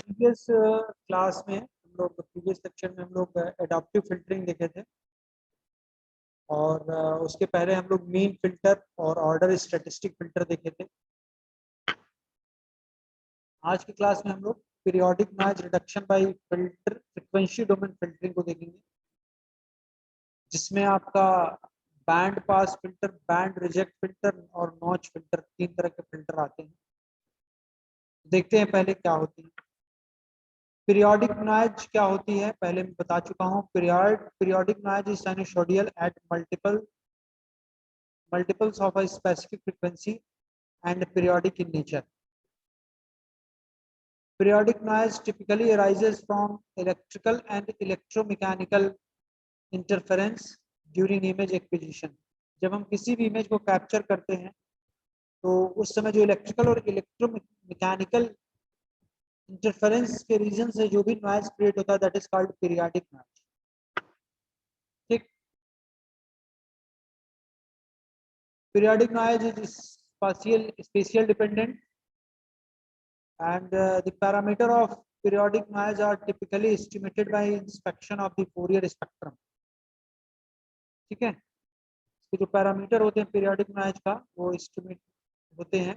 Previous class में हम लोग प्रीवियस सेक्शन में हम लोग एडाप्टिव फिल्टरिंग देखे थे और उसके पहले हम लोग मीन फिल्टर और ऑर्डर स्टैटिस्टिक फिल्टर देखे थे। आज की क्लास में हम लोग periodic noise reduction by filter frequency domain filtering को देखेंगे, जिसमें आपका band pass filter, band reject filter और नॉच फिल्टर, तीन तरह के फिल्टर आते हैं। देखते हैं पहले क्या होती है पीरियोडिक नॉइज। क्या होती है पहले मैं बता चुका हूँ। Periodic noise is sinusoidal at multiples of a specific frequency and periodic in nature. Periodic noise typically arises from electrical and electromechanical interference during image acquisition. जब हम किसी भी इमेज को कैप्चर करते हैं तो उस समय जो इलेक्ट्रिकल और इलेक्ट्रोमैकेनिकल इंटरफेरेंस के रीजन से जो भी नॉइज क्रिएट होता है that is called periodic noise. ठीक, periodic noise is spatial dependent and the parameter of periodic noise are typically estimated by inspection of the Fourier spectrum. ठीक है, इसके जो पैरामीटर होते हैं पीरियोडिक नॉइज का वो एस्टिमेट होते हैं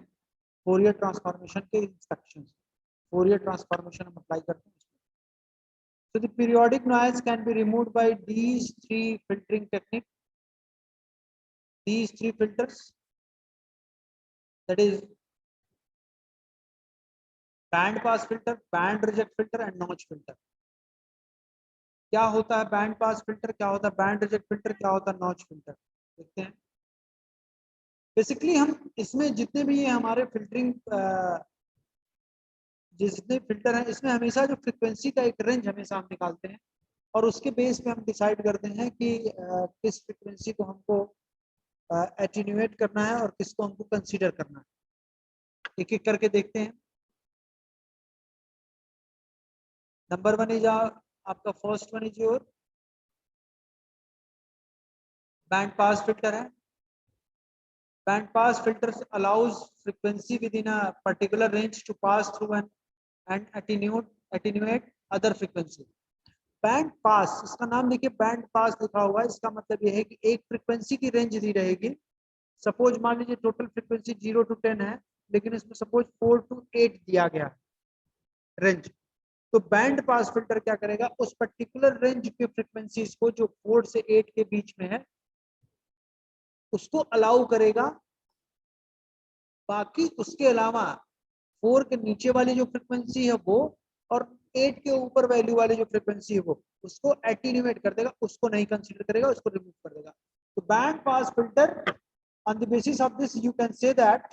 फोरियर ट्रांसफॉर्मेशन के इंस्पेक्शन। फोरियर ट्रांसफॉर्मेशन हम अप्लाई करते हैं। So the periodic noise can be removed by these three filtering technique. These three filters, that is band pass filter, band reject filter and notch filter. क्या होता है band pass filter, क्या होता है band reject filter, क्या होता है notch filter, देखते हैं। बेसिकली हम इसमें जितने भी ये हमारे फिल्टरिंग जितने फिल्टर हैं इसमें हमेशा जो फ्रीक्वेंसी का एक रेंज हमेशा हम निकालते हैं और उसके बेस पे हम डिसाइड करते हैं कि किस फ्रीक्वेंसी को हमको एटीन्यूएट करना है और किसको हमको कंसीडर करना है। एक एक करके देखते हैं। नंबर वन इज आपका first one is your band pass filter है। Band pass filter allows frequency within a particular range to pass through and attenuate other frequency. Band pass, इसका नाम देखिए बैंड पास लिखा हुआ है, इसका मतलब यह है कि एक फ्रीक्वेंसी की रेंज दी रहेगी। सपोज मान लीजिए टोटल फ्रीक्वेंसी 0 to 10 है, लेकिन इसमें सपोज 4 to 8 दिया गया है रेंज। तो बैंड पास फिल्टर क्या करेगा, उस पर्टिकुलर रेंज के फ्रीक्वेंसीज को जो 4 से 8 के बीच में है उसको अलाउ करेगा। बाकी उसके अलावा 4 के नीचे वाली जो फ्रीक्वेंसी है वो और 8 के ऊपर वैल्यू वाली जो फ्रीक्वेंसी है वो उसको एटीन्यूएट कर देगा, उसको नहीं कंसीडर करेगा, उसको रिमूव कर देगा। तो band pass filter on the basis of this you can say that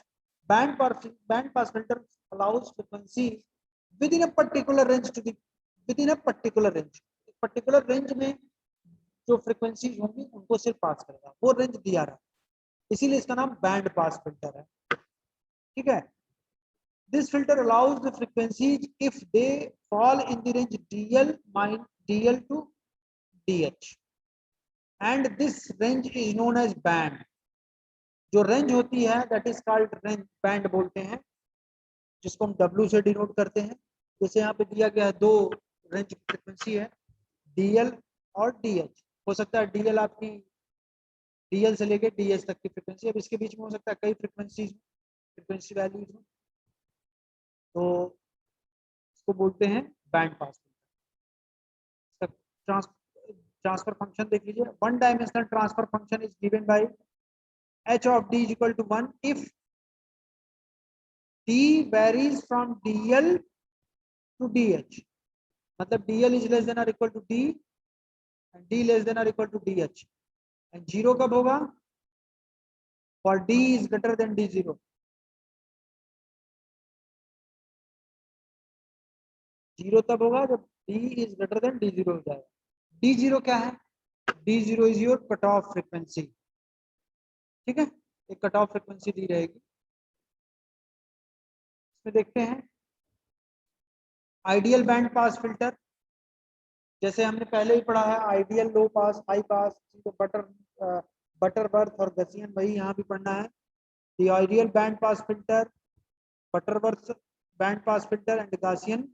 band pass filter allows frequency within a particular range to be within a particular range। Particular range में जो frequency होंगी उनको सिर्फ पास करेगा, वो रेंज दिया रहा, इसीलिए इसका नाम बैंड पास फिल्टर है। ठीक है, this filter allows the frequencies if they fall in the range DL to DH and this range is known as band। जो रेंज होती है that is called range, band बोलते हैं, जिसको हम W से डिनोट करते हैं। जैसे यहाँ पे दिया गया है दो रेंज फ्रीक्वेंसी है, DL और DH। हो सकता है DL आपकी DL से लेके DH तक की फ्रीक्वेंसी, अब इसके बीच में हो सकता है कई फ्रीक्वेंसी वैल्यूज हो, तो इसको बोलते हैं बैंड पास। ट्रांसफर फंक्शन देख लीजिए, one dimensional transfer function is given by h of d is equal to 1 if d varies from dl to dh। मतलब dl is less than or equal to d and d less than or equal to dh। and 0 कब होगा, for d is greater than d0। Zero तब होगा जब d is greater than d0 हो जाएगा। d0 क्या है, d0 is your cut off frequency. ठीक है, एक कट ऑफ फ्रीक्वेंसी दी रहेगी। इसमें देखते हैं आइडियल बैंड पास फिल्टर, जैसे हमने पहले ही पढ़ा है आइडियल, लो पास, हाई पास, तो बटरवर्थ और गसियन, वही यहाँ भी पढ़ना है। The ideal band pass filter, Butterworth band pass filter and Gaussian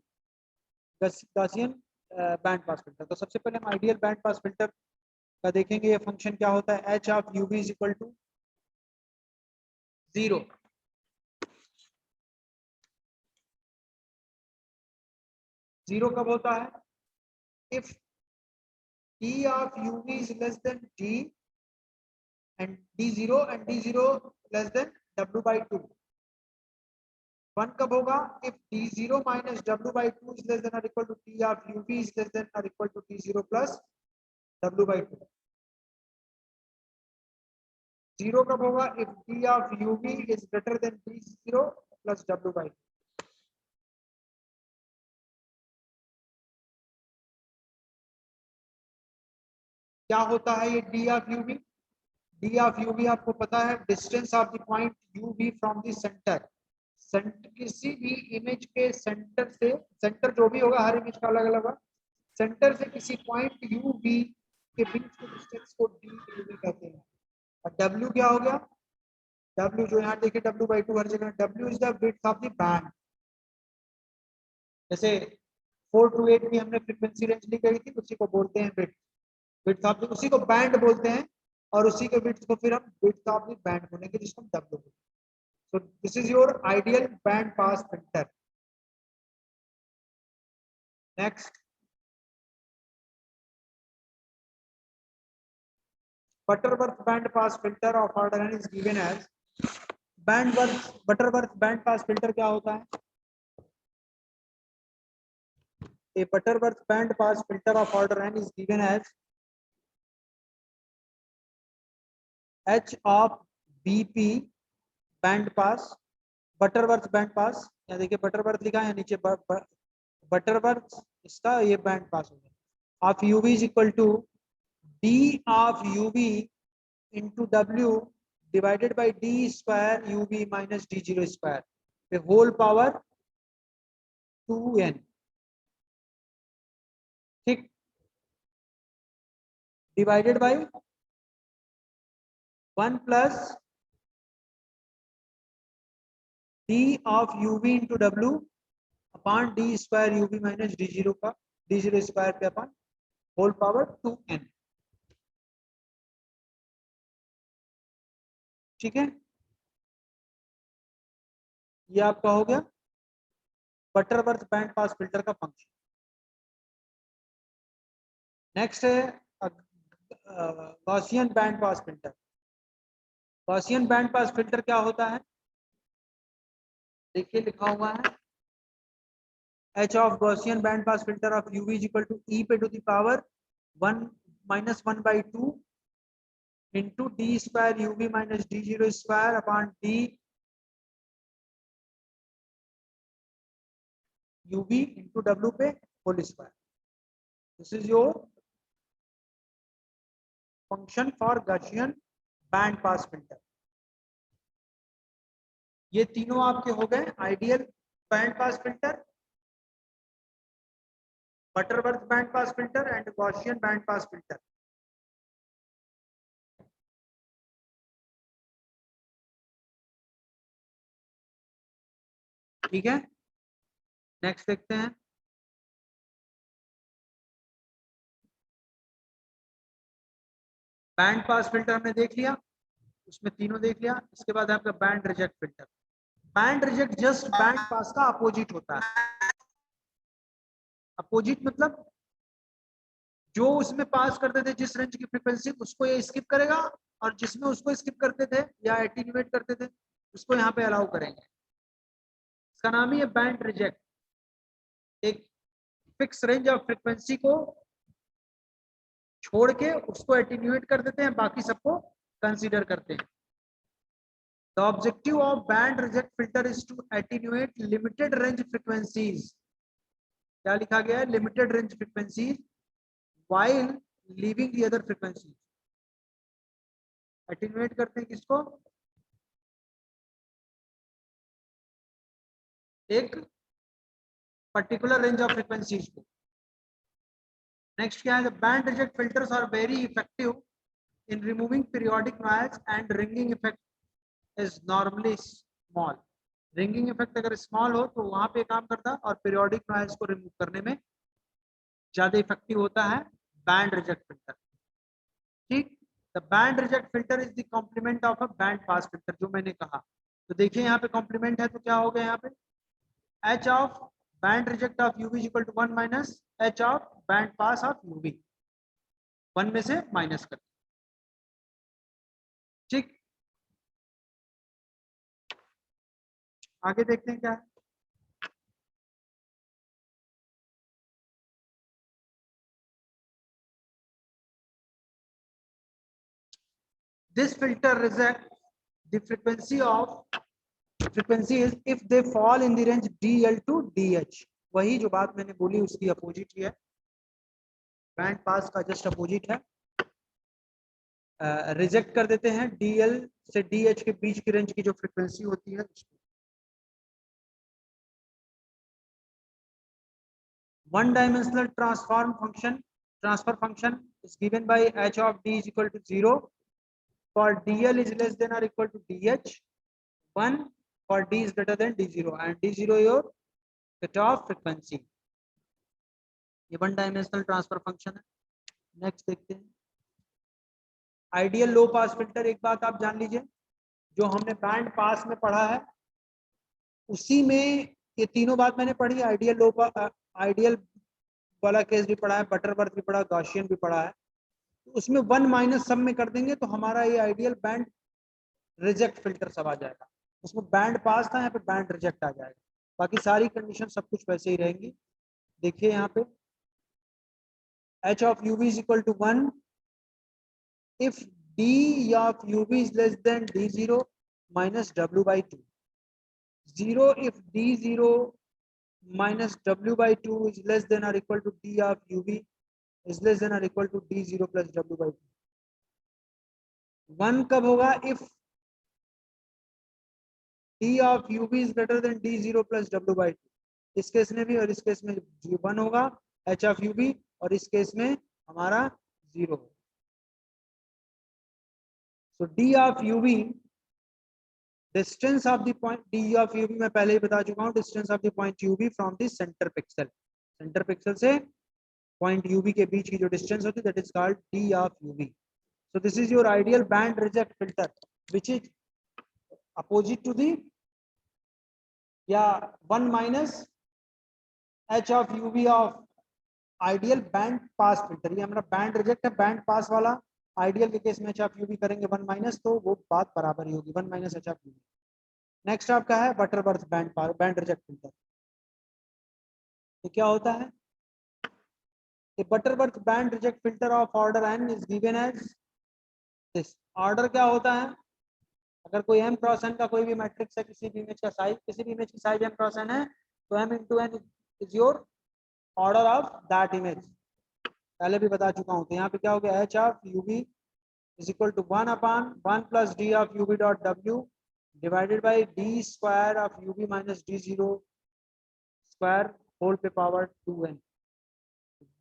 Gaussian band pass filter. तो सबसे पहले हम आइडियल बैंड पास फिल्टर का देखेंगे। ये फंक्शन क्या होता है, H of U V is equal to 0। Zero कब होता है, if d of uv is less than d and d0 and d0 less than w by 2। 1 कब होगा, if d0 minus w by 2 is less than or equal to d of uv is less than or equal to d0 plus w by 2। 0 कब होगा, if d of uv is greater than d0 plus w by 2। क्या होता है ये d of uv, d of uv आपको पता है distance of the point uv from the centre. किसी भी इमेज के सेंटर से, सेंटर जो भी होगा हर इमेज का अलग अलग होगा, सेंटर से किसी पॉइंट uv के बीच के डिस्टेंस को d uv कहते हैं। और w क्या हो गया, w जो यहाँ देखिए w by 2 हर जगह, w is the width of the band. जैसे 4 to 8 की हमने फ्रीक्वेंसी रेंज ली गई थी, उसी को बोलते हैं विड्थ। विड्थ ऑफ उसी को बैंड बोलते हैं, और उसी के विड्थ को फिर हम विड्थ ऑफ द बैंड बोलेंगे, जिसको हम w बोलते हैं। So this is your ideal band pass filter. Next, Butterworth band pass filter of order n is given as Butterworth band pass filter क्या होता है? A Butterworth band pass filter of order n is given as h of bp band pass, Butterworth band pass। यहाँ देखिए Butterworth लिखा है, नीचे Butterworth इसका ये बैंड पास हो गया। Of uv is equal to d of uv into w divided by d square uv minus d0 square, the whole power 2n, ठीक, divided by 1 plus d of uv into w upon d square uv minus d0 का d0 square पे अपन whole power 2n, ठीक है। ये आपका हो गया Butterworth band pass filter का फंक्शन। नेक्स्ट है Gaussian band pass filter. Gaussian band pass filter क्या होता है, देखिए लिखा हुआ है h of Gaussian band pass filter of uv is equal to e पे to the power 1 minus 1 by 2 into d square uv minus d0 square upon d uv into w पे whole square। This is your function for Gaussian band pass filter। ये तीनों आपके हो गए ideal band pass filter, Butterworth band pass filter and Gaussian band pass filter. ठीक है, next देखते हैं। बैंड पास फिल्टर हमने देख लिया, उसमें तीनों देख लिया। इसके बाद आपका band reject filter. Band reject just band pass का अपोजिट होता है। अपोजिट मतलब जो उसमें पास करते थे जिस रेंज की फ्रीक्वेंसी, उसको ये स्किप करेगा, और जिसमें उसको स्किप करते थे या एटीन्यूएट करते थे उसको यहाँ पे अलाउ करेंगे। इसका नाम ही है बैंड रिजेक्ट। एक फिक्स रेंज ऑफ फ्रीक्वेंसी को छोड़ के उसको एटीन्यूएट कर देते हैं, बाकी सबको कंसीडर करते हैं। The objective of band reject filter is to attenuate limited range frequencies। क्या लिखा गया है, limited range frequencies while leaving the other frequencies। attenuate करते हैं किसको, एक पर्टिकुलर रेंज ऑफ फ्रीक्वेंसीज को। नेक्स्ट क्या है, band reject filters are very effective in removing periodic noise and ringing effect is normally small। Ringing effect अगर small हो तो वहां पे काम करता है, और पीरियोडिक नॉइज को रिमूव करने में ज्यादा इफेक्टिव होता है बैंड रिजेक्ट फिल्टर। ठीक, the band reject filter is the complement of a band pass filter, जो मैंने कहा। तो देखिए यहाँ पे कॉम्प्लीमेंट है तो क्या हो गया यहाँ पे, H of band reject of UV is equal to 1 minus H of band pass of UV, 1 में से माइनस कर। ठीक, आगे देखते हैं क्या है। This filter reject the frequency is if they fall in the range DL to DH। वही जो बात मैंने बोली उसकी अपोजिट ही है, बैंड पास का जस्ट अपोजिट है। रिजेक्ट कर देते हैं DL से DH के बीच की रेंज की जो फ्रीक्वेंसी होती है उसको। One dimensional transfer function is given by h of d is equal to 0 for dl is less than or equal to dh, 1 for d is greater than d0 and d0 your cutoff frequency। ये one dimensional transfer function है। Next देखते हैं ideal low pass filter. एक बात आप जान लीजिए, जो हमने बैंड पास में पढ़ा है उसी में ये तीनों बात मैंने पढ़ी। आइडियल लो आइडियल वाला केस भी पढ़ा है, बटरवर्थ भी पढ़ा, गॉसियन भी पढ़ा है। तो उसमें 1 माइनस सब में कर देंगे तो हमारा ये आइडियल बैंड रिजेक्ट फिल्टर सब आ जाएगा। उसमें बैंड पास था, यहाँ पे बैंड रिजेक्ट आ जाएगा। बाकी सारी कंडीशन सब कुछ वैसे ही रहेंगी। देखिए यहाँ पे h of uv is equal to 1 if d of uv is less than d0 minus w by 2, 0 if d0 minus w by 2 is less than or equal to d of uv is less than or equal to d0 plus w by 2। 1 कब होगा, if d of uv is greater than d0 plus w by 2। इस case में भी और इस case में 1 होगा h of uv, और इस केस में हमारा 0। so d of uv, distance of the point d of uv मैं पहले ही बता चुका हूं, distance of the point uv from the centre pixel, centre pixel से पॉइंट uv के बीच की जो डिस्टेंस होती है that is called d of uv। so this is your ideal band reject filter which is opposite to the या 1 minus h of uv of ideal band pass filter. ये हमारा band reject है, band पास वाला। Ideal के case में H of UV करेंगे 1 minus, तो वो बात बराबर ही होगी 1 minus H of UV. Next आपका है बटरवर्थ बैंड रिजेक्ट फिल्टर। ये क्या होता है, a Butterworth band reject filter of order n is given as this. Order क्या होता है, अगर कोई m क्रॉस n का कोई भी मैट्रिक्स है, किसी भी इमेज का साइज, किसी भी इमेज की साइज m क्रॉस n है, तो m into n is your order of that image. पहले भी बता चुका हूं। तो यहाँ पे क्या हो गया, H of UV is equal to 1 upon 1 plus D of UV dot W divided by D square of UV minus D zero square whole पे power 2n।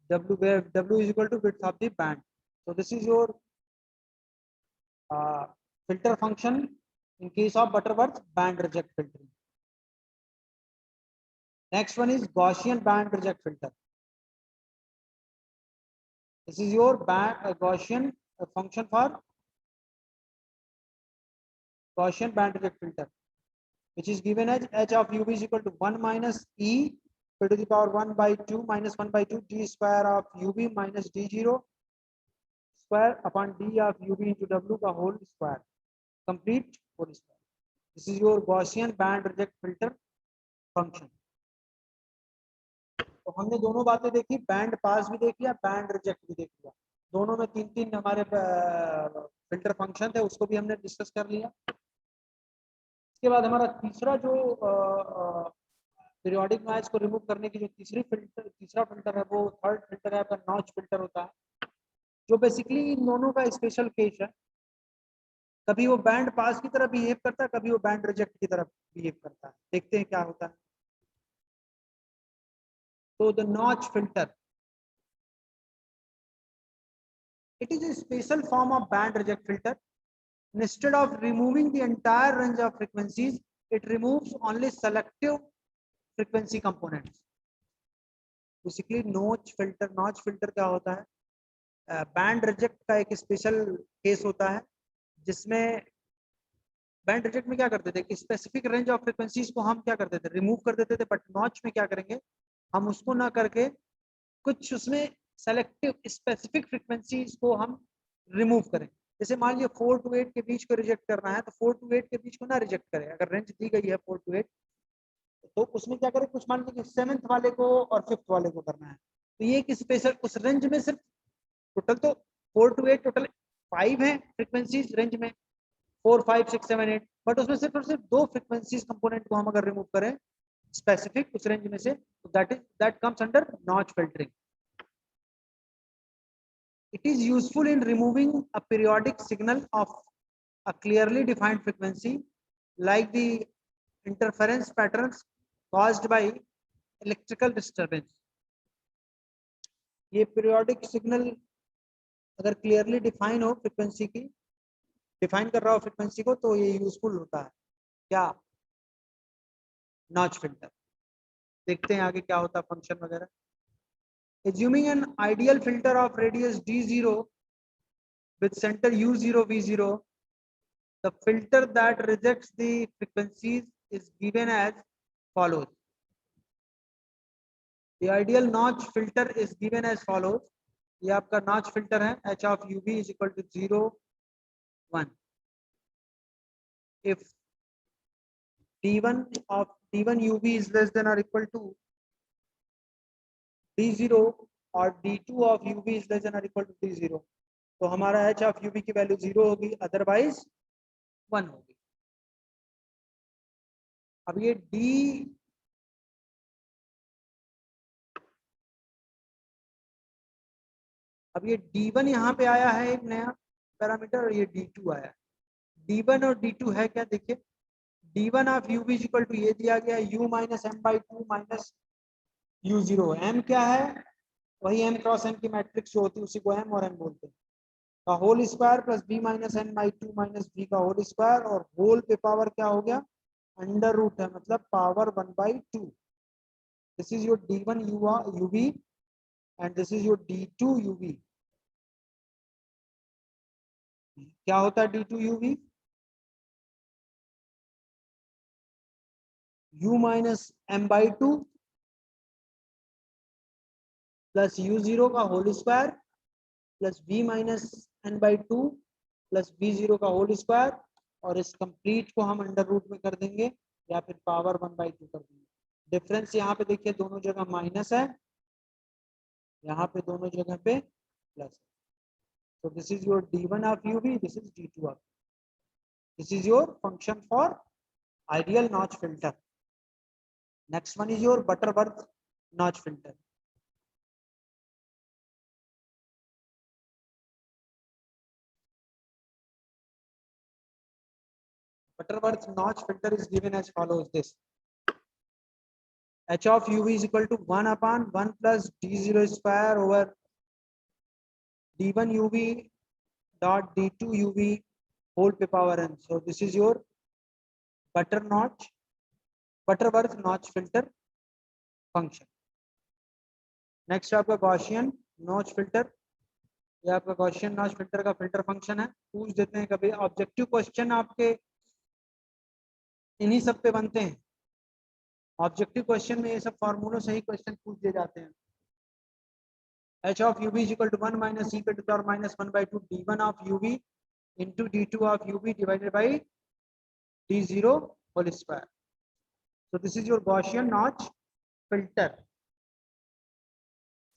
w where w is equal to width of the band। so this is your filter function in case of Butterworth band reject filtering। next one is Gaussian band reject filter। this is your Gaussian function for Gaussian band reject filter, which is given as h of uv is equal to 1 minus e to the power 1 by 2 minus 1 by 2 d square of uv minus d0 square upon d of uv into w का whole square, complete whole square। this is your Gaussian band reject filter function। तो हमने दोनों बातें देखी, band pass भी देख लिया, band reject भी देख लिया। दोनों में 3-3 हमारे फिल्टर फंक्शन थे, उसको भी हमने डिस्कस कर लिया। इसके बाद हमारा तीसरा जो पीरियोडिक नॉइज को रिमूव करने की जो तीसरा फिल्टर है, वो थर्ड फिल्टर है आपका नॉच फिल्टर होता है, जो बेसिकली इन दोनों का स्पेशल केस है। कभी वो बैंड पास की तरफ बिहेव करता है, कभी वो बैंड रिजेक्ट की तरफ बिहेव करता है। देखते हैं क्या होता है। तो the notch filter, it is a special form of band reject filter। instead of removing the entire range of frequencies, it removes only selective frequency components. Basically notch filter क्या होता है, बैंड रिजेक्ट का एक special case होता है, जिसमें band reject में क्या करते थे कि स्पेसिफिक रेंज ऑफ फ्रीक्वेंसीज को हम क्या करते थे, रिमूव कर देते थे, बट नॉच में क्या करेंगे, हम उसको ना करके कुछ उसमें सेलेक्टिव स्पेसिफिक फ्रीक्वेंसीज को हम रिमूव करें। जैसे मान लिया 4 to 8 के बीच को रिजेक्ट करना है, तो 4 to 8 के बीच को ना रिजेक्ट करें। अगर रेंज दी गई है 4 to 8, तो उसमें क्या करें, कुछ मान लीजिए 7th वाले को और 5th वाले को करना है, तो ये एक स्पेशल उस रेंज में सिर्फ टोटल तो 4 to 8 टोटल 5 है फ्रीक्वेंसीज रेंज में, 4, 5, 6, 7, 8, बट उसमें सिर्फ और सिर्फ 2 फ्रीक्वेंसीज कंपोनेंट को हम अगर रिमूव करें स्पेसिफिक उस रेंज में से, तो that comes under notch filtering. It is useful in removing a periodic signal of a clearly defined frequency, like the interference patterns caused by electrical disturbance. ये periodic signal अगर clearly define हो frequency की, define कर रहा हो frequency को, तो ये useful होता है क्या, notch filter। देखते हैं आगे क्या होता है function वगैरह। Assuming an ideal filter of radius d0 with center u0 v0, the filter that rejects the frequencies is given as follows. The ideal notch filter is given as follows. ये आपका notch filter है, h of ub is equal to 0, 1. If d1 of d1 ub is less than or equal to d0 और d2 of ub is less than or equal to d0, तो हमारा h of ub की value 0 होगी, otherwise 1 होगी। अब ये D1 यहाँ पे आया है एक नया पैरामीटर, और ये D2 आया है। D1 और D2 है क्या, देखिए D1 of u is equal to ये दिया गया u minus M by two minus u0। m क्या है, वही m क्रॉस n की मैट्रिक्स जो होती है उसी को m और n बोलते हैं, का whole square plus b minus n by two minus b का होल स्क्वायर, और होल पे पावर क्या हो गया, अंडर रूट है, मतलब power 1/2। This is your D1 ub and this is your D2 ub। क्या होता है D2 ub, u minus M by two plus u0 का whole square plus v minus N by two plus v0 का whole square, और इस complete को हम under root में कर देंगे या फिर पावर 1/2 कर देंगे। डिफरेंस यहाँ पे देखिए दोनों जगह माइनस है, यहाँ पे दोनों जगह पे प्लस है। So this is your D1 of UV, this is D2 of, this is your function for ideal notch filter. Next one is your Butterworth notch filter. Butterworth notch filter is given as follows this. H of UV is equal to 1 upon 1 plus D0 square over D1 UV dot D2 UV whole to power n. So this is your Butterworth notch filter function. Next आपका Gaussian notch filter, ये आपका Gaussian notch filter का filter function है। पूछ देते हैं कभी, objective question आपके इन्हीं सब पे बनते हैं। ऑब्जेक्टिव क्वेश्चन में ये सब फॉर्मूलों से ही क्वेश्चन पूछ दिए जाते हैं। h of ub is equal to 1 minus e to the power minus 1/2 d1 of ub into d2 of ub divided by d0 whole square. So this is your Gaussian notch filter.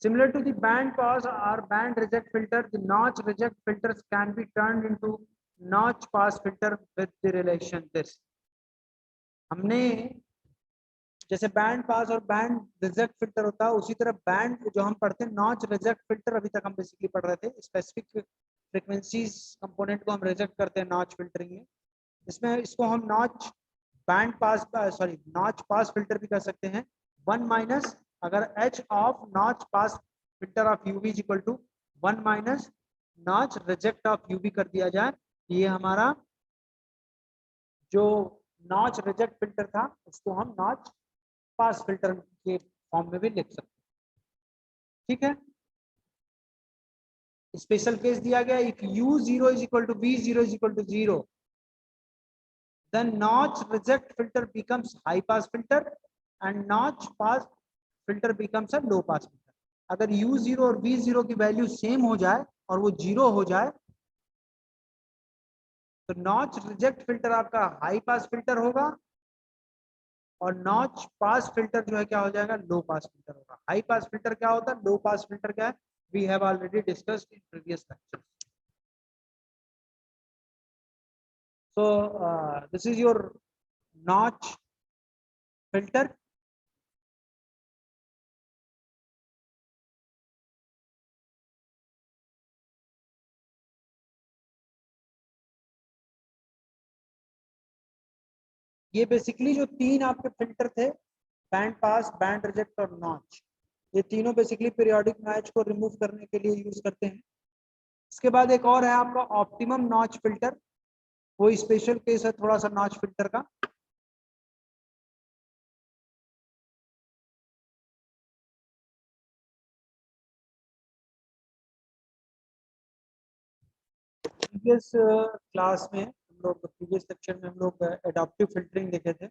Similar to the band pass or band reject filter, the notch reject filters can be turned into notch pass filter with the relation this. हमने जैसे band pass और band reject filter होता है, उसी तरह band जो हम पढ़ते हैं नॉच रिजेक्ट फिल्टर, अभी तक हम बेसिकली पढ़ रहे थे। स्पेसिफिक फ्रीक्वेंसीज कंपोनेंट को हम रिजेक्ट करते हैं नॉच फिल्टरिंग में। इसमें इसको हम notch band pass notch pass filter भी कर सकते हैं। 1 माइनस अगर h of notch pass filter of UV is equal to 1 minus notch reject of UV कर दिया जाए, ये हमारा जो नॉच रिजेक्ट फिल्टर था उसको हम नॉच पास फिल्टर के फॉर्म में भी लिख सकते हैं। ठीक है, स्पेशल केस दिया गया if u0 is equal to v0 is equal to 0 then notch reject filter becomes high pass filter and notch pass filter becomes a low pass filter. अगर u0 और v0 की वैल्यू सेम हो जाए और वो 0 हो जाए तो नॉच रिजेक्ट फिल्टर आपका हाई पास फिल्टर होगा और नॉच पास फिल्टर जो है क्या हो जाएगा, लो पास फिल्टर होगा। हाई पास फिल्टर क्या होता है, लो पास फिल्टर क्या है, we have already discussed in previous lecture. So this is your notch filter. ये बेसिकली जो तीन आपके फिल्टर थे, बैंड पास, बैंड रिजेक्ट और नॉच, ये तीनों बेसिकली पीरियोडिक नॉइज को रिमूव करने के लिए यूज करते हैं। इसके बाद एक और है आपका ऑप्टिमम नॉच फिल्टर, वो स्पेशल केस है थोड़ा सा नॉच फिल्टर का। प्रीवियस क्लास में हम लोग, प्रीवियस लेक्चर में हम लोग एडाप्टिव फिल्टरिंग देखे थे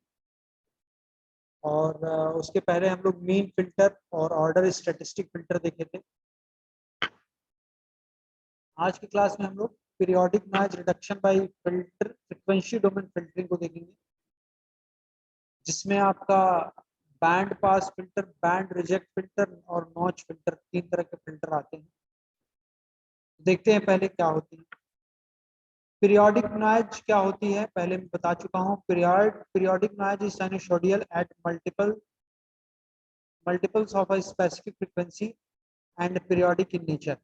और उसके पहले हम लोग मीन फिल्टर और ऑर्डर स्टैटिस्टिक फिल्टर देखे थे। आज की क्लास में हम लोग periodic noise reduction by filter frequency domain filtering को देखेंगे, जिसमें आपका band pass filter, band reject filter और नॉच फिल्टर, तीन तरह के फिल्टर आते हैं। देखते हैं पहले क्या होती है पीरियोडिक नॉइज। क्या होती है पहले मैं बता चुका हूँ। Periodic noise is sinusoidal at multiples of a specific frequency and periodic in nature.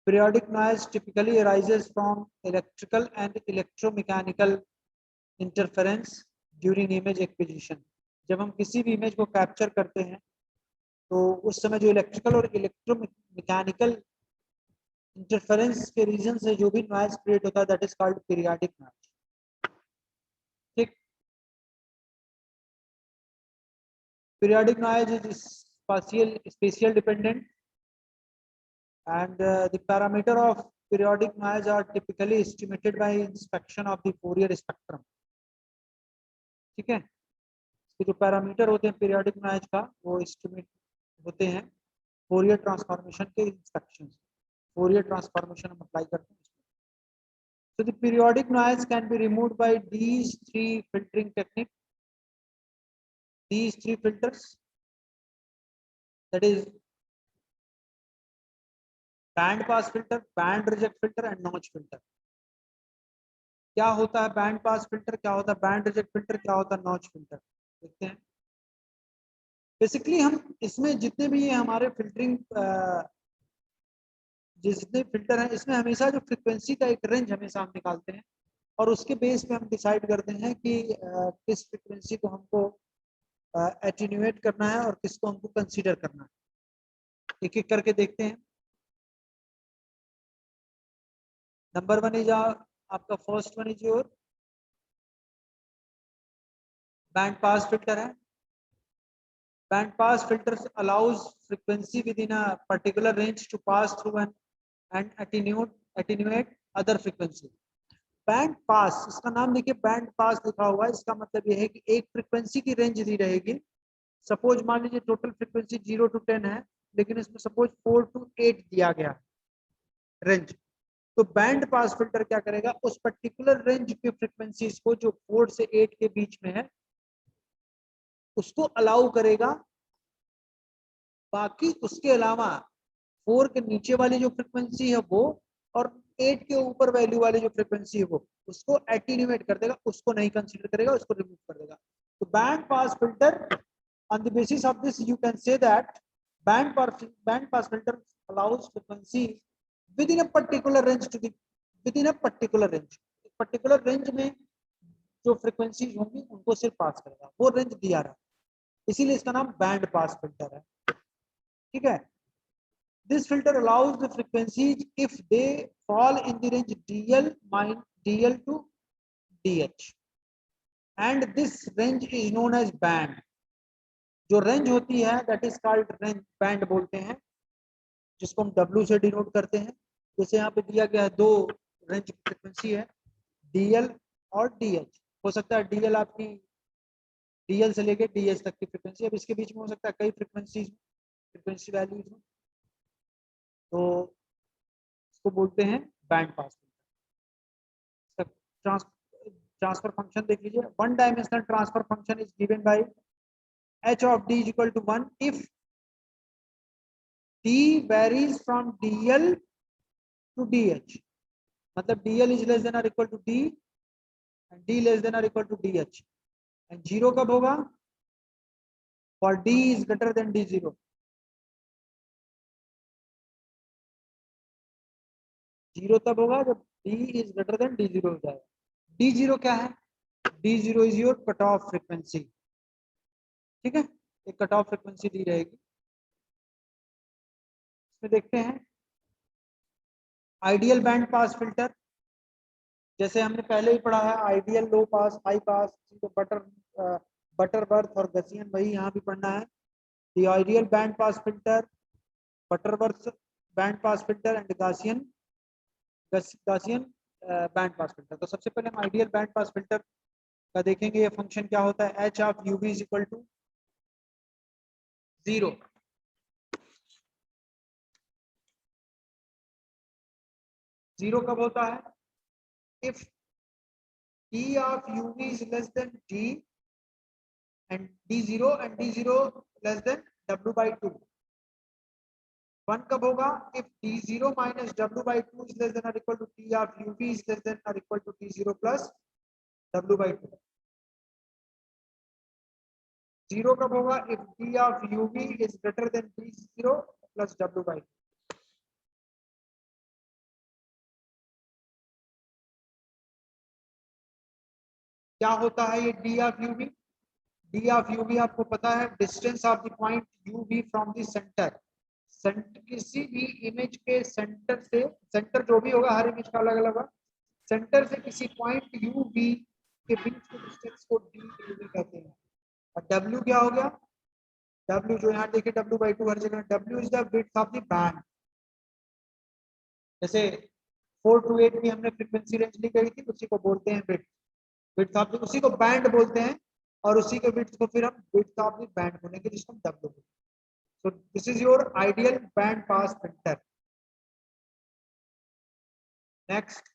Periodic noise typically arises from electrical and electromechanical interference during image acquisition. जब हम किसी भी इमेज को कैप्चर करते हैं तो उस समय जो इलेक्ट्रिकल और इलेक्ट्रोमैकेनिकल इंटरफेरेंस के रीजन से जो भी नॉइज क्रिएट होता है, that is called periodic noise. ठीक, periodic noise is spatial dependent and the parameter of periodic noise are typically estimated by inspection of the Fourier spectrum. ठीक है, इसके जो पैरामीटर होते हैं पीरियोडिक नॉइज का वो एस्टिमेट होते हैं फोरियर ट्रांसफॉर्मेशन के इंस्पेक्शन से। फोरियर ट्रांसफॉर्मेशन हम अप्लाई करते हैं। So the periodic noise can be removed by these three filtering techniques. These three filters, that is band pass filter, band reject filter and notch filter. क्या होता है band pass filter, क्या होता है band reject filter, क्या होता है notch filter, देखते हैं। बेसिकली हम इसमें जितने भी ये हमारे फिल्टरिंग जितने फिल्टर हैं, इसमें हमेशा जो फ्रीक्वेंसी का एक रेंज हमेशा हम निकालते हैं और उसके बेस पे हम डिसाइड करते हैं कि किस फ्रीक्वेंसी को हमको एटीन्यूएट करना है और किसको हमको कंसीडर करना है। एक एक करके देखते हैं। नंबर वन इज आपका first one is your band pass filter है। Band pass filter allows frequency within a particular range to pass through and attenuate other frequency. Band pass, इसका नाम देखिए बैंड पास लिखा हुआ है, इसका मतलब यह है कि एक फ्रीक्वेंसी की रेंज दी रहेगी। सपोज मान लीजिए टोटल फ्रीक्वेंसी 0 to 10 है, लेकिन इसमें सपोज 4 to 8 दिया गया रेंज, तो बैंड पास फिल्टर क्या करेगा, उस पर्टिकुलर रेंज की फ्रीक्वेंसीज को जो 4 से 8 के बीच में है उसको अलाउ करेगा। बाकी उसके अलावा 4 के नीचे वाली जो फ्रीक्वेंसी है वो और 8 के ऊपर वैल्यू वाली जो फ्रीक्वेंसी है वो उसको एटीन्यूएट कर देगा, उसको नहीं कंसीडर करेगा, उसको रिमूव कर देगा। तो band pass filter, on the basis of this you can say that band pass filter allows frequency within a particular range to the within a particular range, particular range में जो frequencies होंगी उनको सिर्फ पास करेगा, वो रेंज दिया रहा, इसीलिए इसका नाम बैंड पास फिल्टर है। ठीक है, this filter allows the frequencies if they fall in the range DL to DH and this range is known as band. जो रेंज होती है that is called range, band बोलते हैं, जिसको हम W से डिनोट करते हैं। जैसे यहाँ पे दिया गया है दो रेंज की फ्रीक्वेंसी है, DL और DH। हो सकता है DL आपकी DL से लेके DH तक की फ्रीक्वेंसी, अब इसके बीच में हो सकता है कई फ्रीक्वेंसी वैल्यूज हो, तो इसको बोलते हैं band pass filter. Transfer function देख लीजिए, one dimensional transfer function is given by h of d is equal to 1 if d varies from dl to dh, मतलब dl is less than or equal to d and d less than or equal to dh, and zero कब होगा? for d is greater than d0, zero तब होगा जब d is greater than d0 हो जाएगा। d0 क्या है? d0 is your cut off frequency, ठीक है, एक कट ऑफ फ्रीक्वेंसी दी रहेगी। इसमें देखते हैं आइडियल बैंड पास फिल्टर, जैसे हमने पहले ही पढ़ा है, आइडियल लो पास, हाई पास, बटरवर्थ और गसियन, वही यहाँ भी पढ़ना है। The ideal band pass filter, Butterworth band pass filter and Gaussian band pass filter. तो सबसे पहले हम आइडियल बैंड पास फिल्टर का देखेंगे, ये फंक्शन क्या होता है। H of U V is equal to 0। Zero कब होता है? If d of uv is less than d and d0 and d0 less than w by 2। 1 कब होगा? if d0 minus w by 2 is less than or equal to d of uv is less than or equal to d0 plus w by 2। 0 कब होगा? if d of uv is greater than d0 plus w by 2। क्या होता है ये d of uv? d of uv आपको पता है, distance of the point uv from the centre. किसी भी इमेज के सेंटर से, सेंटर जो भी होगा, हर इमेज का अलग अलग होगा, सेंटर से किसी पॉइंट uv के बीच के डिस्टेंस को d कहते हैं। और w क्या हो गया? w जो यहाँ देखिए w by 2 हर जगह, w is the width of the band. जैसे 4 to 8 की हमने फ्रीक्वेंसी रेंज ली गई थी, उसी को बोलते हैं विड्थ, विड्थ ऑफ द, उसी को बैंड बोलते हैं, और उसी के विड्थ को फिर हम विड्थ ऑफ द बैंड बोलेंगे, जिसको हम w बोलते हैं। So this is your ideal band pass filter. Next,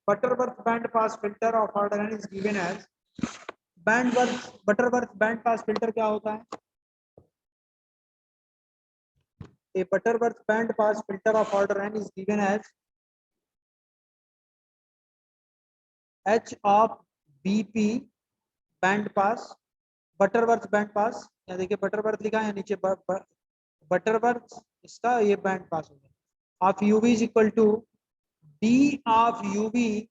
Butterworth band pass filter of order n is given as Butterworth band pass filter क्या होता है? A Butterworth band pass filter of order n is given as h of bp band pass, Butterworth band pass, यहाँ देखिए Butterworth लिखा है, नीचे Butterworth, इसका ये बैंड पास हो गया। Of uv is equal to d of uv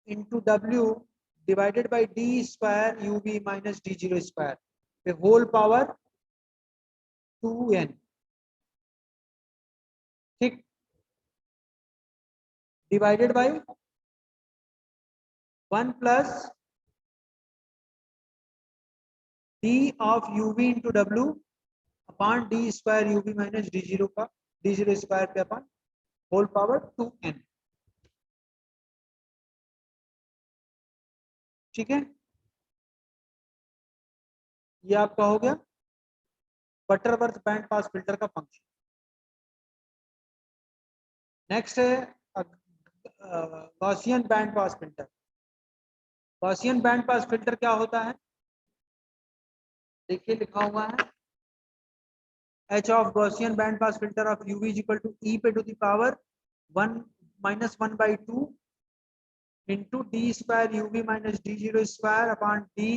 into w divided by d square uv minus d0 square, the whole power 2n, ठीक, divided by 1 plus d of uv into w upon d square uv minus d0 का d0 square पे अपन whole power 2n, ठीक है। ये आपका हो गया Butterworth band pass filter का फंक्शन। नेक्स्ट है Gaussian band pass filter. Gaussian band pass filter क्या होता है? देखिए लिखा हुआ है, h of Gaussian band pass filter of uv is equal to e पे to the power 1 minus 1 by 2 into d square uv minus d0 square upon d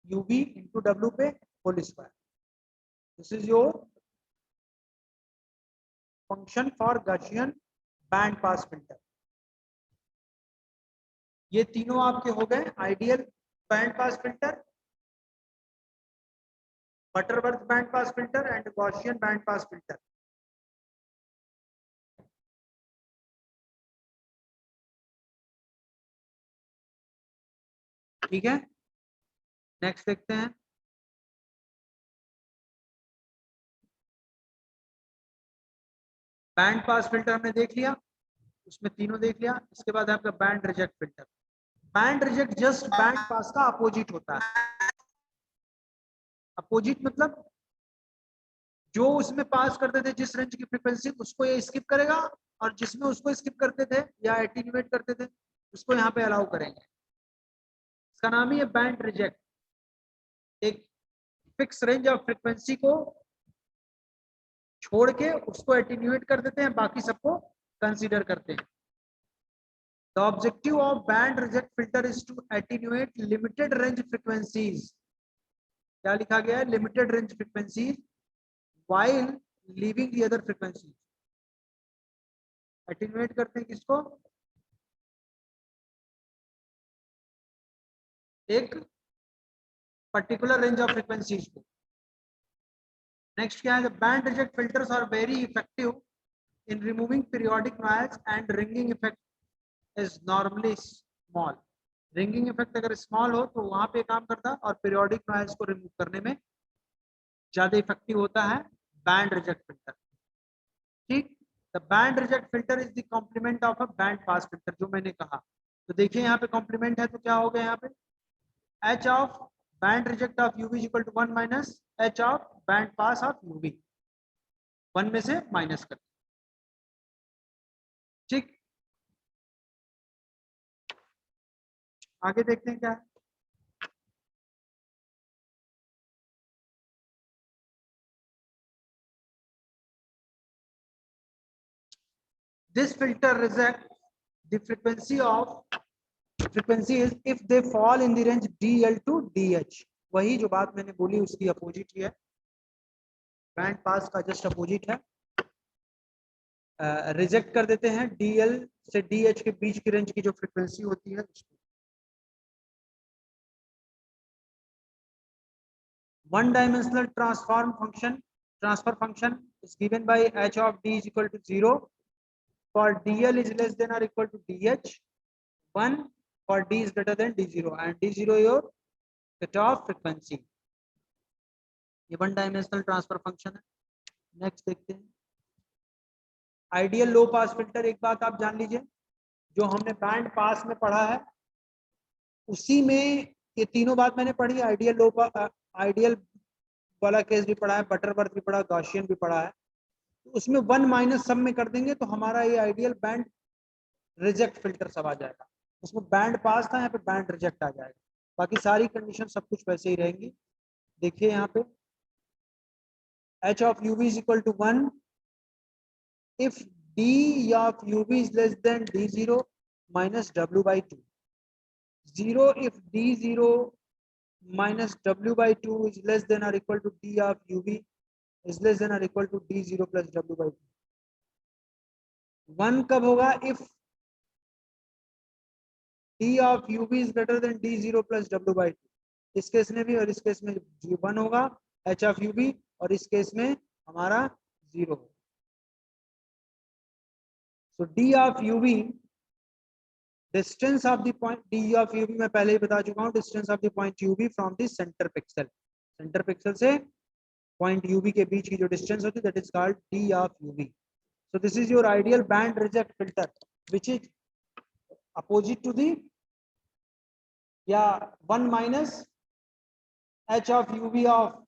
uv into w पे whole square। This is your function for Gaussian band pass filter। ये तीनों आपके हो गए ideal band pass filter, Butterworth band pass filter and Gaussian band pass filter. ठीक है, next देखते हैं। बैंड पास फिल्टर हमने देख लिया, उसमें तीनों देख लिया। इसके बाद है आपका band reject filter. Band reject just band pass का अपोजिट होता है। अपोजिट मतलब जो उसमें पास करते थे जिस रेंज की फ्रीक्वेंसी, उसको ये स्किप करेगा, और जिसमें उसको स्किप करते थे या एटीन्यूएट करते थे उसको यहाँ पे अलाउ करेंगे। इसका नाम ही है बैंड रिजेक्ट। एक फिक्स रेंज ऑफ फ्रीक्वेंसी को छोड़ के उसको एटीन्यूएट कर देते हैं, बाकी सबको कंसीडर करते हैं। The objective of band reject filter is to attenuate limited range frequencies. क्या लिखा गया है? Limited range frequencies while leaving the other frequencies. Attenuate करते हैं किसको? एक particular range of frequencies को। Next क्या है? The band reject filters are very effective in removing periodic noise and ringing effect is normally small. Ringing effect अगर small हो तो वहां पे काम करता है, और पीरियोडिक नॉइज को रिमूव करने में ज्यादा इफेक्टिव होता है बैंड रिजेक्ट फिल्टर। ठीक, the band reject filter is the complement of a band pass filter, जो मैंने कहा। तो देखिए यहाँ पे कॉम्प्लीमेंट है तो क्या हो गया यहाँ पे, H of band reject of UV equal to 1 minus H of band pass of UV, 1 में से माइनस कर। ठीक, आगे देखते हैं क्या है। This filter reject the frequency is if they fall in the range DL to DH। वही जो बात मैंने बोली उसकी अपोजिट ही है, बैंड पास का जस्ट अपोजिट है। रिजेक्ट कर देते हैं DL से DH के बीच की रेंज की जो फ्रीक्वेंसी होती है उसको। One dimensional transfer function is given by h of d is equal to 0 for DL is less than or equal to DH, 1 for D is greater than D0 and D0 your cutoff frequency। ये one dimensional transfer function है। Next देखते हैं ideal low pass filter. एक बात आप जान लीजिए, जो हमने बैंड पास में पढ़ा है उसी में ये तीनों बात मैंने पढ़ी। आइडियल वाला केस भी पढ़ा है, बटरवर्थ भी पढ़ा, गॉसियन भी पढ़ा है। तो उसमें 1 माइनस सब में कर देंगे तो हमारा ये आइडियल बैंड रिजेक्ट फिल्टर सब आ जाएगा। उसमें बैंड पास था, यहाँ पे बैंड रिजेक्ट आ जाएगा। बाकी सारी कंडीशन सब कुछ वैसे ही रहेंगी। देखिए यहाँ पे h of uv is equal to 1 if d of uv is less than d0 minus w by 2, 0 if d0 minus w by 2 is less than or equal to d of uv is less than or equal to d0 plus w by 2। 1 कब होगा? if d of uv is greater than d0 plus w by 2। इस case में भी और इस case में 1 होगा h of uv, और इस केस में हमारा 0 होगा। So d of uv, distance of the point d of uv मैं पहले ही बता चुका हूँ, distance of the point uv from the center pixel, center pixel से point uv के बीच की जो distance होती है that is called d of uv। So this is your ideal band reject filter which is opposite to the या 1 minus h of uv of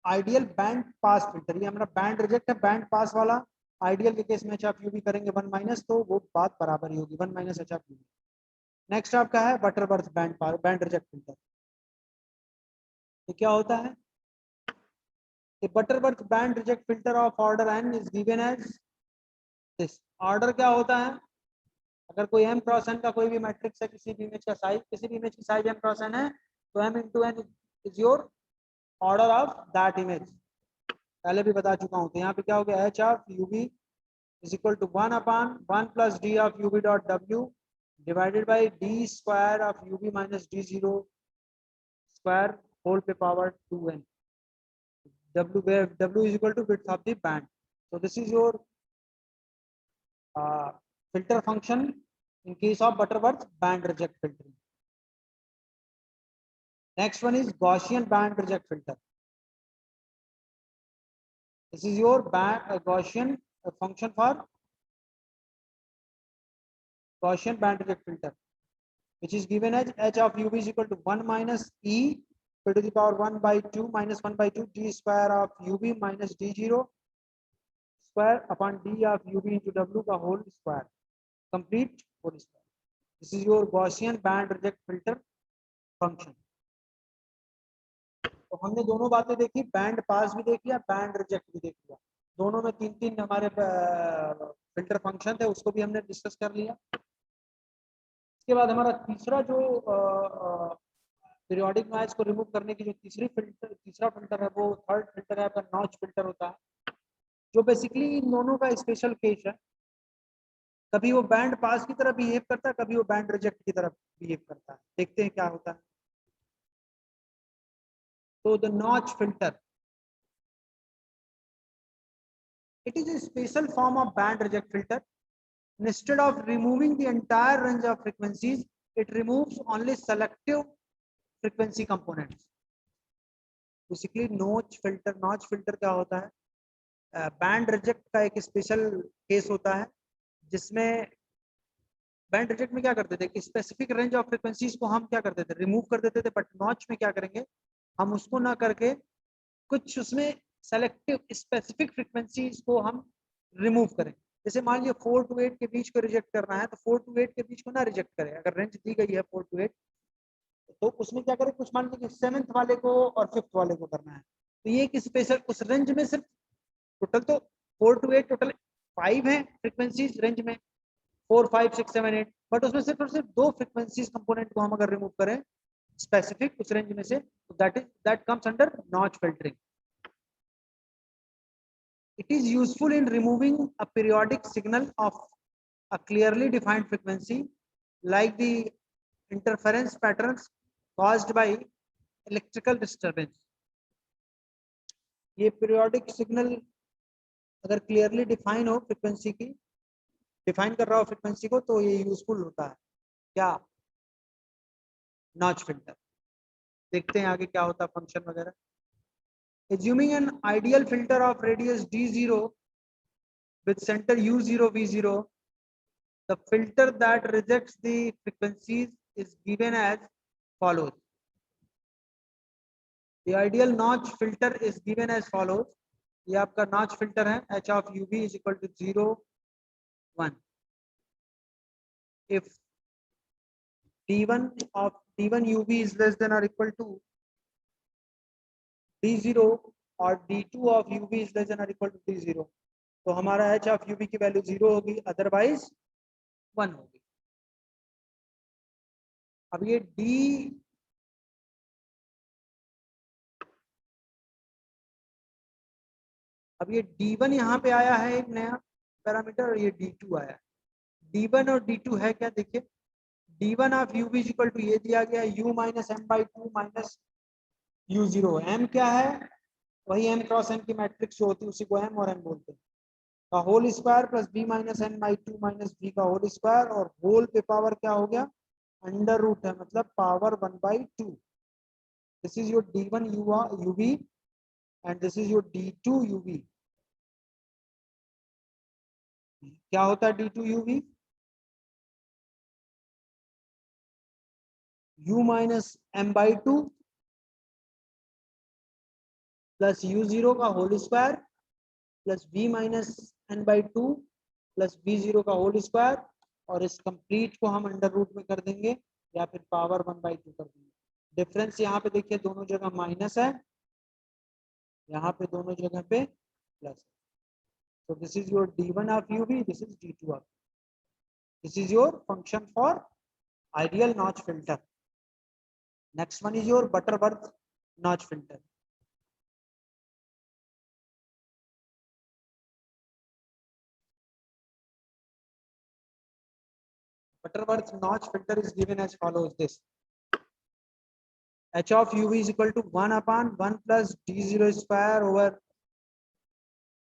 ideal band pass filter. ये हमारा band reject है, band पास वाला। Ideal के case में H of UV करेंगे 1 minus, तो वो बात बराबर ही होगी 1 minus H of UV. Next आपका है बटरवर्थ बैंड रिजेक्ट फिल्टर। ये क्या होता है? Butterworth band reject filter of order n is given as this. Order क्या होता है? अगर कोई m क्रॉस n का कोई भी मैट्रिक्स है, किसी भी इमेज का साइज, किसी भी इमेज की साइज m क्रॉस n है, तो m into n is your order of that image. पहले भी बता चुका हूँ। तो यहाँ पे क्या हो गया, H of UV is equal to 1 upon 1 plus D of UV dot W divided by D square of UV minus D zero square whole पे power 2n। W, where W is equal to width of the band. So this is your filter function in case of Butterworth band reject filtering. Next one is Gaussian band reject filter. This is your Gaussian function for Gaussian band reject filter, which is given as h of u is equal to 1 minus e to the power 1 by 2 minus 1 by 2 d square of ub minus d0 square upon d of ub into w का whole square, complete whole square. This is your Gaussian band reject filter function. तो हमने दोनों बातें देखी, band pass भी देख लिया, band reject भी देख लिया, दोनों में तीन तीन हमारे फिल्टर फंक्शन थे, उसको भी हमने डिस्कस कर लिया। इसके बाद हमारा तीसरा जो पीरियोडिक नॉइज को रिमूव करने की जो तीसरा फिल्टर है वो थर्ड फिल्टर है, आपका नॉच फिल्टर होता है, जो बेसिकली इन दोनों का स्पेशल केस है। कभी वो बैंड पास की तरफ बिहेव करता है, कभी वो बैंड रिजेक्ट की तरफ बिहेव करता है। देखते हैं क्या होता है। तो the notch filter, it is a special form of band reject filter. Instead of removing the entire range of frequencies, it removes only selective frequency components. Basically notch filter क्या होता है, बैंड रिजेक्ट का एक special case होता है, जिसमें band reject में क्या करते थे कि स्पेसिफिक रेंज ऑफ फ्रीक्वेंसीज को हम क्या करते थे, रिमूव कर देते थे, बट नॉच में क्या करेंगे, हम उसको ना करके कुछ उसमें सेलेक्टिव स्पेसिफिक फ्रीक्वेंसीज को हम रिमूव करें। जैसे मान लीजिए 4 to 8 के बीच को रिजेक्ट करना है, तो 4 to 8 के बीच को ना रिजेक्ट करें। अगर रेंज दी गई है 4 to 8, तो उसमें क्या करें, कुछ मान लीजिए 7th वाले को और 5th वाले को करना है, तो ये एक स्पेशल उस रेंज में सिर्फ टोटल तो 4 to 8 टोटल 5 है फ्रीक्वेंसीज रेंज में, 4, 5, 6, 7, 8, बट उसमें सिर्फ और सिर्फ 2 फ्रीक्वेंसीज कंपोनेंट को हम अगर रिमूव करें स्पेसिफिक उस रेंज में से, तो that comes under notch filtering. It is useful in removing a periodic signal of a clearly defined frequency, like the interference patterns caused by electrical disturbance. ये periodic signal अगर clearly define हो frequency की, define कर रहा हो frequency को, तो ये useful होता है क्या, notch filter. देखते हैं आगे क्या होता है function वगैरह. Assuming an ideal filter of radius d0 with center u0 v0, the filter that rejects the frequencies is given as follows. The ideal notch filter is given as follows. ये आपका notch filter है, h of ub is equal to 0, 1. If d1 of d1 ub is less than or equal to d0 और d2 of ub is less than or equal to d0, तो हमारा h of ub की value 0 होगी, otherwise 1 होगी. अब ये d1 यहाँ पे आया है एक नया पैरामीटर, और ये d2 आया है. d1 और d2 है क्या, देखिए d1 of u is equal to ये दिया गया u minus m by 2 minus u0. m क्या है, वही m क्रॉस n की मैट्रिक्स जो होती है उसी को m और m बोलते हैं, का whole square plus b minus n by 2 minus b का होल स्क्वायर, और होल पे पावर क्या हो गया, अंडर रूट है, मतलब power 1 by 2. This is your d1 uv and this is your d2 uv. क्या होता है d2 uv, u minus m by 2 plus u0 का whole square plus b minus n by 2 plus b0 का whole square, और इस complete को हम under root में कर देंगे या फिर पावर 1 बाई 2 कर देंगे. डिफरेंस यहाँ पे देखिए दोनों जगह माइनस है, यहाँ पे दोनों जगह पे प्लस है. So this is your d1 of uv, this is d2 of. This is your function for ideal notch filter. Next one is your Butterworth notch filter. Butterworth notch filter is given as follows. This h of uv is equal to 1 upon 1 plus d0 square over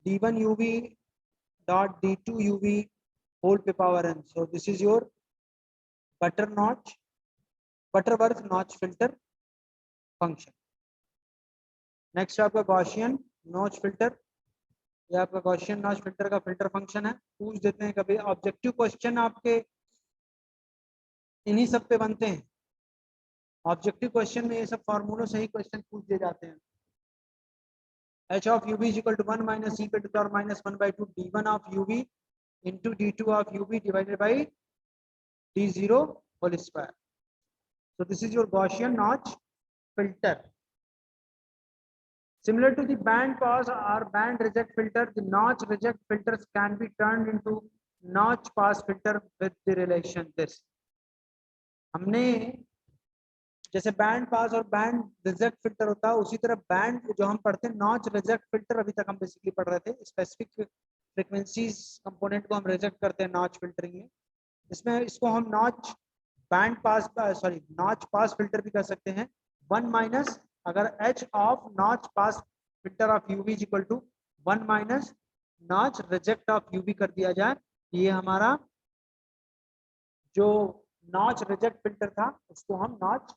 d1 uv dot d2 uv whole to power n. So this is your Butterworth notch filter function. Next आपका Gaussian notch filter, ये आपका Gaussian notch filter का filter function है. पूछ देते हैं कभी objective question आपके इन्हीं सब पे बनते हैं. ऑब्जेक्टिव क्वेश्चन में ये सब फॉर्मूलों से ही क्वेश्चन पूछ दिए जाते हैं. h of uv is equal to 1 minus e to the power minus 1 by 2 d1 of uv into d2 of uv divided by d0 whole square. So this is your Gaussian notch filter. Similar to the band pass or band reject filter, the notch reject filters can be turned into notch pass filter with the relation this. हमने जैसे band pass और band reject filter होता है, उसी तरह band जो हम पढ़ते हैं नॉच रिजेक्ट फिल्टर, अभी तक हम बेसिकली पढ़ रहे थे. स्पेसिफिक फ्रीक्वेंसीज कंपोनेंट को हम रिजेक्ट करते हैं नॉच फिल्टरिंग में. इसमें इसको हम notch band pass notch pass filter भी कर सकते हैं. 1 माइनस अगर h of notch pass filter of UV is equal to 1 minus notch reject of UV कर दिया जाए, ये हमारा जो नॉच रिजेक्ट फिल्टर था उसको हम नॉच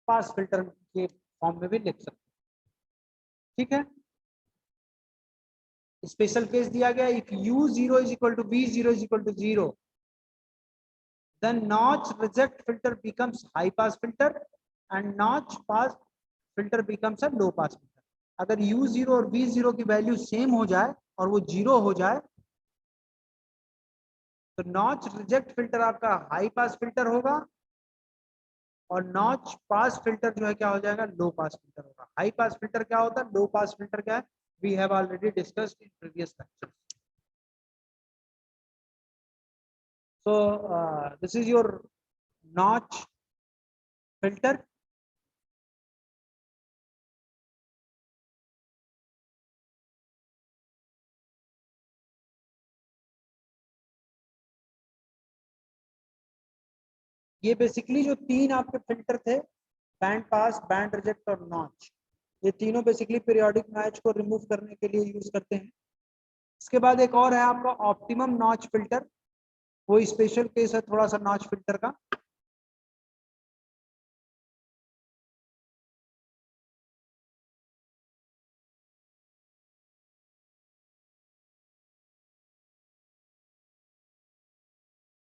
पास फिल्टर के फॉर्म में भी लिख सकते हैं. ठीक है. स्पेशल केस दिया गया, if u0 is equal to v0 is equal to 0, then notch reject filter becomes high pass filter and notch pass filter becomes a low pass filter. अगर u0 और v0 की वैल्यू सेम हो जाए और वो 0 हो जाए तो नॉच रिजेक्ट फिल्टर आपका हाई पास फिल्टर होगा और नॉच पास फिल्टर जो है क्या हो जाएगा, लो पास फिल्टर होगा. हाई पास फिल्टर क्या होता है, लो पास फिल्टर क्या है, we have already discussed in previous lecture. So this is your notch filter. ये बेसिकली जो तीन आपके फिल्टर थे, बैंड पास, बैंड रिजेक्ट और नॉच, ये तीनों बेसिकली पीरियोडिक नॉच को रिमूव करने के लिए यूज करते हैं. इसके बाद एक और है आपका ऑप्टिमम नॉच फिल्टर, वो स्पेशल केस है थोड़ा सा नॉच फिल्टर का.